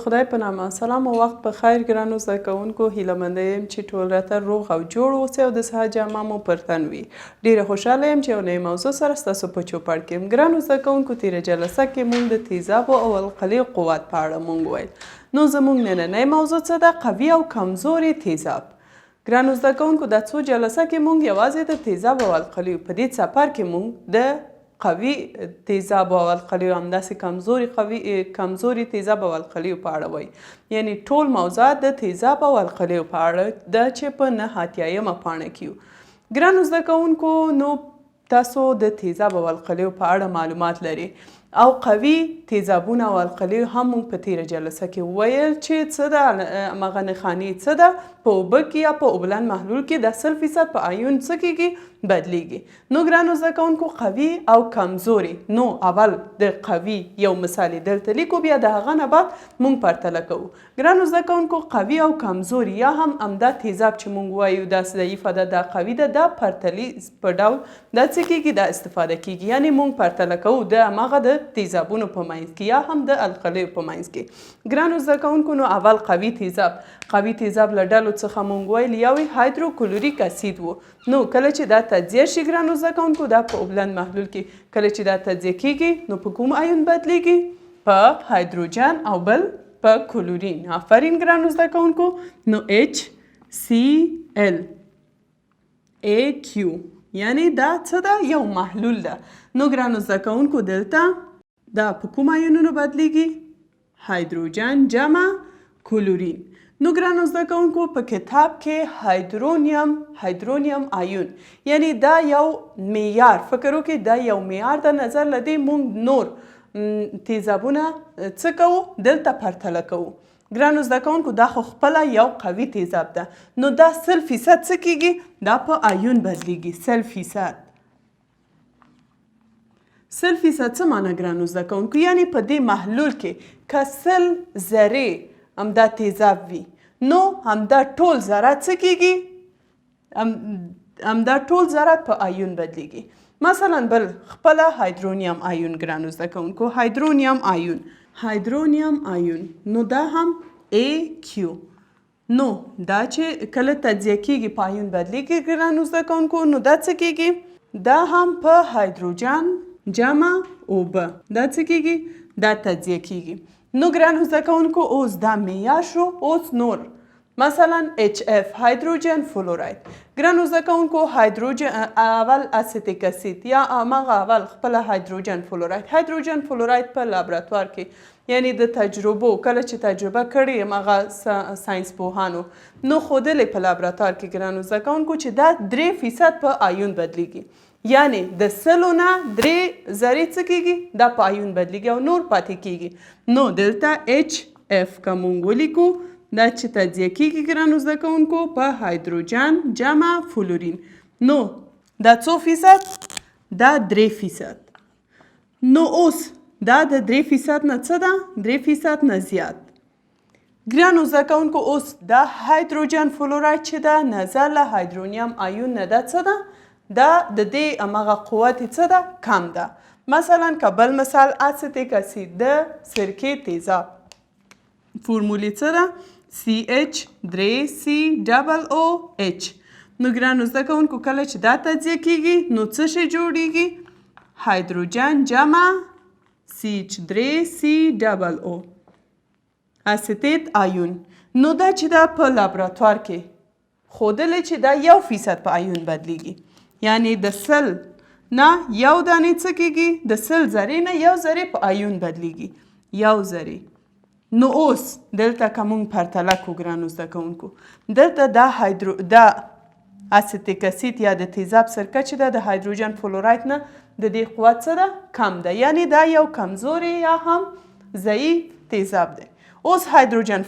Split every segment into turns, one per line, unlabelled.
خدای په نامه. سلام او وخت په خیر ګرانو زده کوونکو. هیله منده یم چې ټول راته روغ او جوړ اوسئ او د صحت جامه مو پر تن وي. ډیره خوشحاله یم چې یو نوې موضوع سره ستاسو په چوپړ کې یم. ګرانو زده کوونکو، تېره جلسه کې موږ د تیزابو او القلیو قوت په اړه موږ ویل. نو زموږ نننۍ موضوع څه ده؟ قوي او کمزوري تیزاب. ګرانو زده کوونکو، دا څو جلسه کې موږ یوازې د تیزاب او القلیو په دې څپر کې موږ د قوي تیزاب او القلیو همداسې کمزوري تیزاب او القلیو په اړه وایي. یعنی ټول موضوعات د تیزاب او القلیو په اړه ده چې په 9 پاڼه کې یو. ګرانو زده کوونکو، نو تاسو د تیزاب او القلیو په اړه معلومات لرئ او قوي تیزابونه او القلیو هم موږ په تیره جلسه کې وویل چې څه ده، همغه نښانې څه ده. په اوبه کې یا په اوبلن محلول کې دا 100% په آیون څه کېږي؟ بدلیږي. نو ګرانو زده کوونکو، قوي او کمزوري. نو اول د قوي یو مثال دلته لیکو، بیا د هغه نه بعد موږ پرتله کوو. ګرانو زده کوونکو، قوي او کمزوري یا هم همدا تیزاب چې موږ وایو دا ضعیفه ده، دا قوي ده، دا پرتلي په ډول دا څه کېږي؟ دا استفاده کېږي. یعنی موږ پرتله کوو د همغه د تیزابونو په منځ کې یا هم د القلیو په منځ کې. ګرانو زده کوونکو، نو اول قوي تیزاب. قوي تیزاب له ډلو څخه موږ ویل یو هایدروکلوریک اسید و. نو کله چې دا تجزیه شي ګرانو زده کوونکو، دا په اوبلن محلول کې کله چې دا تجزیه کیږي نو په کوم آیون بدلیږي؟ په هایدروجن او بل په کلورین. آفرین ګرانو زده کوونکو. نو HCl AQ یعنی دا څه ده؟ یو محلول ده. نو ګرانو زده کوونکو، دلته دا په کوم آیونونو بدلیږي؟ هایدروجن جمع کلورین. نو ګرانو زده کوونکو، په کتاب کې هایدرونیم آیون یعنی دا یو معیار، فکر وکړئ دا یو معیار د نظر له دې موږ نور تیزابونه څه کوو؟ دلته پرتله کوو. ګرانو زده کوونکو، دا خو خپله یو قوي تیزاب ده. نو دا 100% څه کېږي؟ دا په آیون بدلیږي. 100%. 100% څه معنی ګرانو زده کوونکو؟ یعنی په دې محلول کې که 100 ذرې همدا تیزاب وي، نو همدا ټول ذرات څه کېږي؟ همدا ټول ذرات په آیون بدلیږي. مثلا بل خپله هایدرونیم آیون ګرانو زده کوونکو، هایدرونیم آیون نو دا هم AQ. نو دا چې کله تجزیه کېږي په آیون بدلیږي ګرانو زده کوونکو، نو دا څه کېږي؟ دا هم په هایدروجن جمع اوبه دا څه کېږي؟ دا تجزیه کېږي. نو ګرانو زده کوونکو، اوس دا معیار شو. اوس نور مثلا HF هایدروجن فلوراید. ګرانو زده کوونکو، هایدروجن اول اسیتیک اسید یا همغه اول خپله هایدروجن فلوراید. هایدروجن فلوراید په لابراتوار کې یعنی د تجربو کله چې تجربه کړې همغه ساینس پوهانو نو ښودلې په لابراتوار کې ګرانو زده کوونکو چې دا 3% په آیون بدلیږي. یعنی د 100 نه 3 ذرې څه کېږي؟ دا په آیون بدلیږي او نور پاتې کېږي. نو دلته HF که موږ ولیکو، دا چې تجزیه کېږي ګرانو زده کوونکو په هایدروجن جمع فلورین. نو دا څو فیصد؟ دا 3%. نو اوس دا د 3% نه څه ده؟ 3% نه زیات. ګرانو زده کوونکو، اوس دا هایدروجن فلوراید چې ده نظر له هایدرونیم آیون نه ده څه ده؟ دا د دې همغه قوت څه ده؟ کم ده. مثلا که بل مثال اسیتیک اسید د سرکې تیزاب، فرمولې څه ده؟ CH3COOH. نو ګرانو زده کوونکو، کله چې دا تجزیه کېږي نو څه شی جوړیږي؟ هایدروجن جمع CH3COO اسیتیت آیون. نو دا چې دا په لابراتوار کې ښودلې چې دا 1% په آیون بدلیږي. یعنی د 100 نه یو دانې څه کېږي؟ د 100 ذرې نه یو ذرې په آیون بدلیږي. یو ذرې. نو اوس دلته که موږ پرتله کړو ګرانو زده کوونکو، دلته دا اسیتیک اسید یا د تیزاب سرکه چې ده د هایدروجن فلوراید نه د دې قوت څه ده؟ کم ده. یعنی دا یو کمزوري یا هم ضعیف تیزاب دی. اوس هایدروجن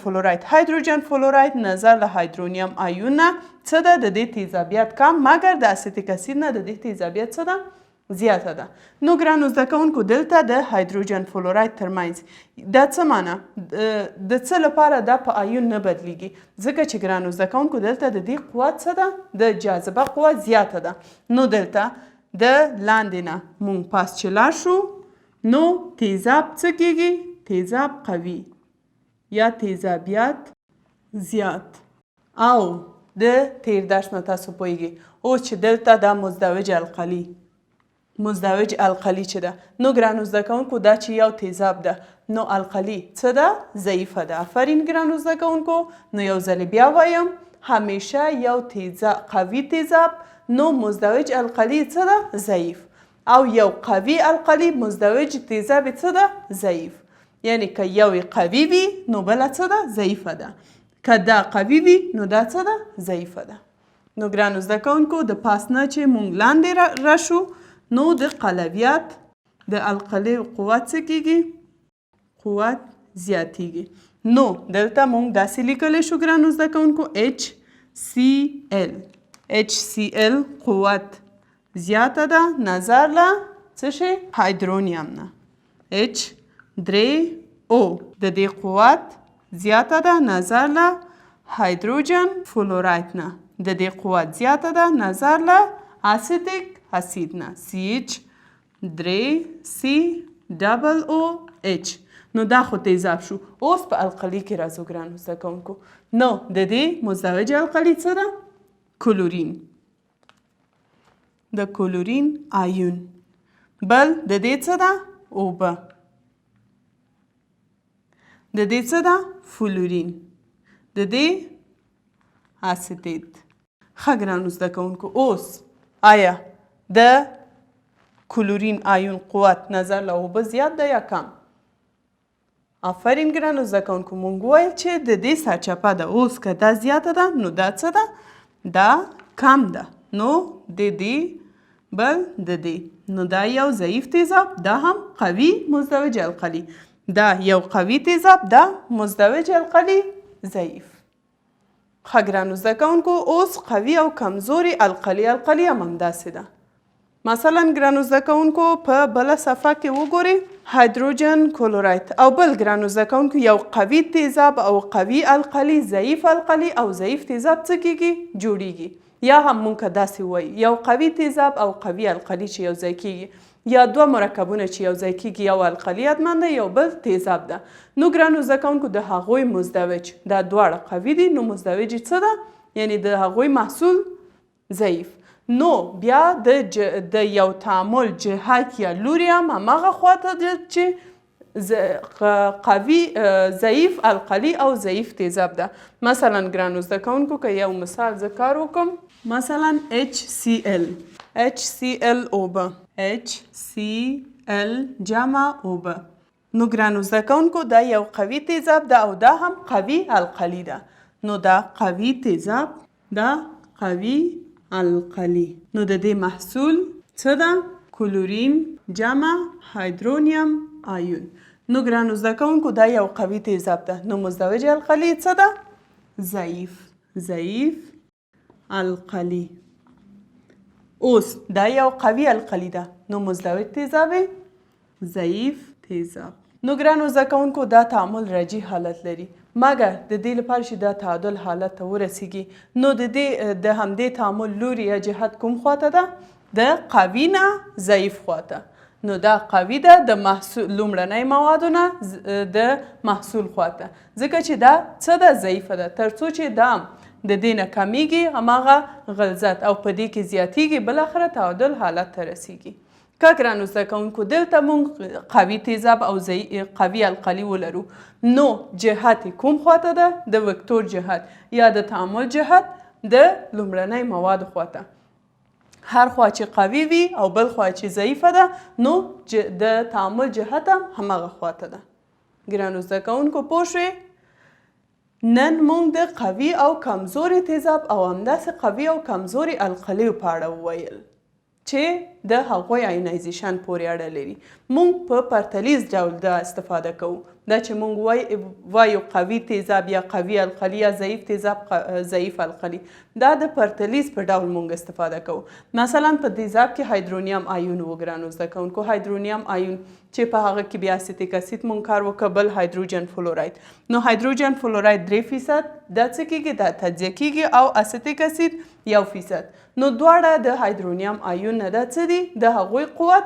فلوراید نظر له هایدرونیم آیون نه څه ده؟ د دې تیزابیت کم، مګر د اسیتیک اسید نه د دې تیزابیت څه ده؟ زیاته ده. نو ګرانو زده کوونکو، دلته د هایدروجن فلوراید ترمنځ دا څه معنی؟ د څه لپاره دا په آیون نه بدلیږي؟ ځکه چې ګرانو زده کوونکو، دلته د دې قوت څه ده؟ د جاذبه قوت زیاته ده. نو دلته د لاندې نه مونږ پاس چې لاړ شو نو تیزاب څه کېږي؟ تیزاب قوي. یا تیزابیت زیات. او د تیر درس نه تاسو پوهیږئ اوس چې دلته دا مزدوج القلي چې ده نو ګرانو زده کوونکو دا چې یو تیزاب ده نو القلي څه ده ضعیفه ده. آفرین ګرانو زده کوونکو. نو یو ځل بیا وایم همیشه یو قوي تیزاب نو مزدوج القلي څه ده ضعیف او یو قوي القلي مزدوج تیزاب څه ده ضعیف. یعنی که یو قوي وي نو بله څه ده ضعیفه ده. که دا قوي وي نو دا څه ده ضعیفه ده. نو ګرانو زده کوونکو د پاس نه چې مونږ لاندې راشو نو د قلویت د القلي قوت څه کیږي قوت زیاتیږي. نو دلته مونږ داسې لیکلی شو ګرانو زده کوونکو HCl قوت زیاته ده نظر له څه شی هایدرونیم نه. H3O د دې قوت زیاته ده نظر له هایدروجن فلوراید نه. د دې قوت زیاته ده نظر له اسیتیک اسید نه CH3COOH. نو دا خو تیزاب شو. اوس په القلي کې راځو ګرانو زده کوونکو. نو د دې مزدوج القلي څه ده کلورین. د کلورین آیون. بل د دې څه ده اوبه. د دې څه ده فلورین. د دې اسیتیت. ښه ګرانو زده کوونکو اوس آیا د کلورین آیون قوت نظر له اوبه زیات ده یا کم؟ آفرین ګرانو زده کوونکو. مونږ وویل چې د دې سرچپه ده. اوس که دا زیاته ده نو دا څه ده دا کم ده. نو د دې بل د دې نو دا یو ضعیف تیزاب دا هم قوي مزدوج القلي. دا یو قوي تیزاب دا مزدوج القلي ضعیف. ښه ګرانو زده کوونکو اوس قوي او کمزوري القلي هم همداسې ده. مثلا ګرانو زده کوونکو په بله صفحه کې وګورئ هایدروجن کلوراید او بل ګرانو زده کوونکو یو قوي تیزاب او قوي القلي ضعیف القلي او ضعیف تیزاب څه کیږي جوړیږي. یا هم مونږ داسې وایو یو قوي تیزاب او قوي القلي چې یو ځای کیږي یا دوه مرکبونه چې یو ځای کیږي یو القلي حتما ده یو بل تیزاب ده. نو ګرانو زده کوونکو د هغوی مزدوج دا دواړه قوي دي نو مزدوج څه ده یعنی د هغوی محصول ضعیف. نو بیا د یو تعامل جهت یا لوری هم هماغه خواته ده چې قوي ضعیف القلي او ضعیف تیزاب ده. مثلا ګرانو زده کوونکو که یو مثال زه کار وکړم مثلا HCl اوبه HCl جمع اوبه. نو ګرانو زده کوونکو دا یو قوي تیزاب ده او دا هم قوي القلي ده. نو دا قوي تیزاب دا قوي القلي. نو د دې محصول څه ده کلورین جمع هایدرونیم آیون. نو ګرانو زده کوونکو دا یو قوي تیزاب ده نو مزدوج القلي څه ده ضعیف القلي. اوس دا یو قوي القلي ده نو مزدوج تیزاب ضعیف تیزاب. نو ګرانو زده کوونکو دا تعامل رجی حالت لري مګر د دې لپاره چې دا تعادل حالت ته ورسیږي نو د همدې تعامل لوری یا جهت کوم خواته ده د قوي نه ضعیف خواته. نو دا قوي ده د لومړنۍ موادو نه د محصول خواته ځکه چې دا څه ده ضعیفه ده تر څو چې دا د دې نه کمیږي هماغه غلظت او په دې کې زیاتیږي بالاخره تعادل حالت ته رسیږي. که ګرانو زده کوونکو دلته مونږ قوي تیزاب او قوي القلي ولرو نو جهت کوم خواته ده د وکتور جهت یا د تعامل جهت د لومړنۍ موادو خواته. هر خوا چې قوي وي او بل خوا چې ضعیفه ده نو د تعامل جهت هم هماغه خواته ده. ګرانو زده کوونکو پوه شوئ نن مونږ د قوي او کمزوري تیزاب او همداسې قوي او کمزوري القلیو په اړه وویل چې د هغوی آینایزیشن پورې اړه لري. مونږ په پرتلیز ډول دا استفاده کوو. دا چې مونږ وایو قوي تیزاب یا قوي القلي یا ضعیف تیزاب ضعیف القلي دا د پرتلیز په ډول مونږ استفاده کوو. مثلا په تیزاب کې هایدرونیم آیون و ګرانو زده کوونکو هایدرونیم آیون چې په هغه کې بیا اسیتیک اسید مونږ کار وکړو بل هایدروجن فلوراید. نو هایدروجن فلوراید 3% دا څه کیږي دا تجزیه کیږي او اسیتیک اسید 1%. نو دواړه د هایدرونیم آیون نه دا څه دي د هغوی قوت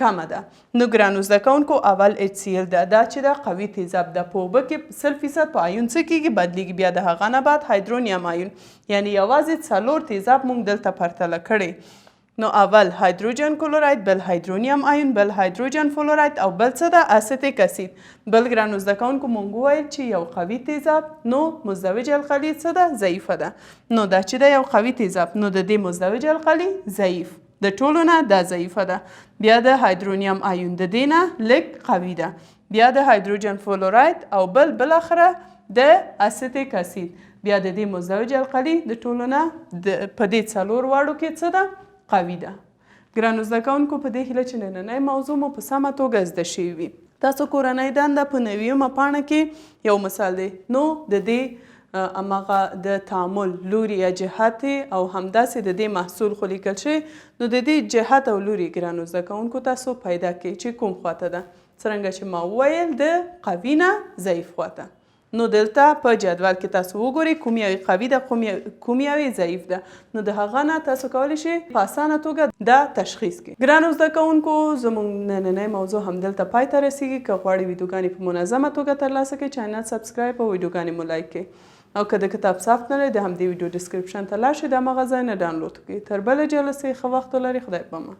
کمه ده. نو ګرانو زده کوونکو اول HCl ده دا چې دا قوي تیزاب ده. په اوبه کې 100% په آیون څه کیږي بدلیږي. بیا د هغه نه بعد هایدرونیم آیون یعنی یوازې 4 تیزاب موږ دلته پرتله کړي. نو اول هایدروجن کلوراید، بل هایدرونیم آیون، بل هایدروجن فلوراید او بل څه ده اسیتیک اسید. بل ګرانو زده کوونکو موږ وویل چې یو قوي تیزاب نو مزدوج القلي څه ده ضعیفه ده. نو دا چې ده یو قوي تیزاب نو د دې مزدوج القلي ضعیف د ټولو نه دا ضعیفه ده. بیا د هایدرونیم آیون د دې نه لږ قوي ده. بیا د هایدروجن فلوراید او بالاخره د اسیتیک اسید. بیا د دې مزدوج القلي د ټولو نه په دې 4 واړو کې څه ده قوي ده. ګرانو زده کوونکو په دې هیله چې نننۍ موضوع مو په سمه توګه زده شوې وي. تاسو کورنۍ دنده په 90مه پاڼه کې یو مثال دی. نو د دې هماغه د تعامل لوري یا جهت او همداسې د دې محصول خو لیکل شوی. نو د دې جهت او لوري ګرانو زده کوونکو تاسو پیدا کړئ چې کوم خواته ده. څرنګه چې ما وویل د قوي نه ضعیف خواته. نو دلته په جدول کې تاسو وګورئ کوم یو قوي ده کوم یو ضعیف ده. نو د هغه نه تاسو کولی شئ په اسانه توګه دا تشخیص کړئ. ګرانو زده کوونکو زموږ نننۍ موضوع همدلته پای ته رسیږي. که غواړئ ویډیوګانې په منظمه توګه ترلاسه کړئ چینل سبسکرایب او ویډیوګانې مو لایک کړئ. او که د کتاب ثبت نه لرئ د همدې ویډیو ډسکرپشن ته لاړ شئ د هماغه ځای نه ډاونلوډ کړئ. تر بلې جلسې ښه وخت ولرئ. خدای پامان.